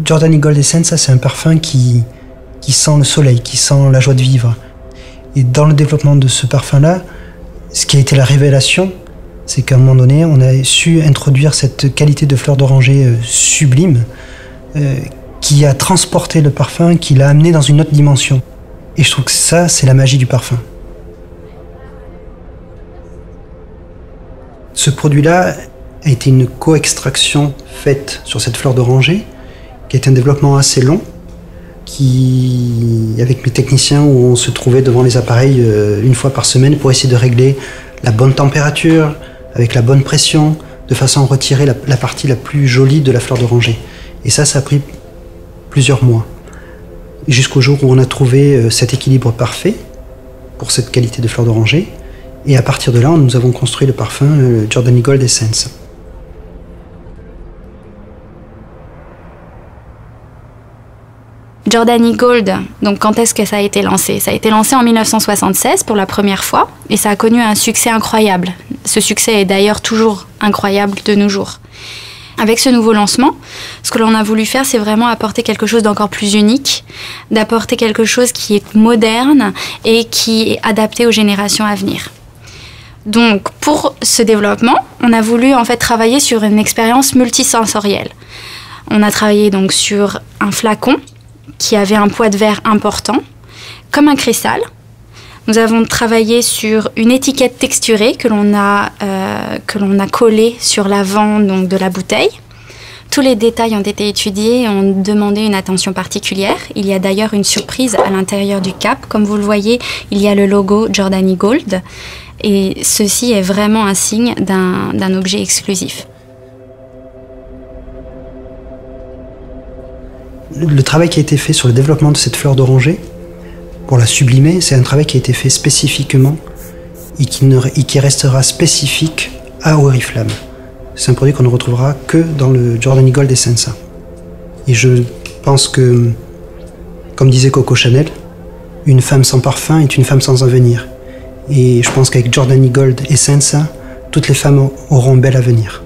Giordani Gold Essenza, c'est un parfum qui sent le soleil, qui sent la joie de vivre. Et dans le développement de ce parfum-là, ce qui a été la révélation, c'est qu'à un moment donné, on a su introduire cette qualité de fleur d'oranger sublime qui a transporté le parfum, qui l'a amené dans une autre dimension. Et je trouve que ça, c'est la magie du parfum. Ce produit-là a été une co-extraction faite sur cette fleur d'oranger, qui est un développement assez long, avec mes techniciens, où on se trouvait devant les appareils une fois par semaine pour essayer de régler la bonne température, avec la bonne pression, de façon à retirer la partie la plus jolie de la fleur d'oranger. Et ça a pris plusieurs mois, jusqu'au jour où on a trouvé cet équilibre parfait pour cette qualité de fleur d'oranger. Et à partir de là, nous avons construit le parfum Giordani Gold Essence. Giordani Gold, donc quand est-ce que ça a été lancé? Ça a été lancé en 1976 pour la première fois et ça a connu un succès incroyable. Ce succès est d'ailleurs toujours incroyable de nos jours. Avec ce nouveau lancement, ce que l'on a voulu faire, c'est vraiment apporter quelque chose d'encore plus unique, d'apporter quelque chose qui est moderne et qui est adapté aux générations à venir. Donc, pour ce développement, on a voulu en fait travailler sur une expérience multisensorielle. On a travaillé donc sur un flacon qui avait un poids de verre important, comme un cristal. Nous avons travaillé sur une étiquette texturée que l'on a collée sur l'avant donc, de la bouteille. Tous les détails ont été étudiés et ont demandé une attention particulière. Il y a d'ailleurs une surprise à l'intérieur du cap. Comme vous le voyez, il y a le logo Giordani Gold. Et ceci est vraiment un signe d'un objet exclusif. Le travail qui a été fait sur le développement de cette fleur d'oranger, pour la sublimer, c'est un travail qui a été fait spécifiquement et qui restera spécifique à Oriflamme. C'est un produit qu'on ne retrouvera que dans le Giordani Gold Essenza. Et je pense que, comme disait Coco Chanel, une femme sans parfum est une femme sans avenir. Et je pense qu'avec Giordani Gold Essenza, toutes les femmes auront un bel avenir.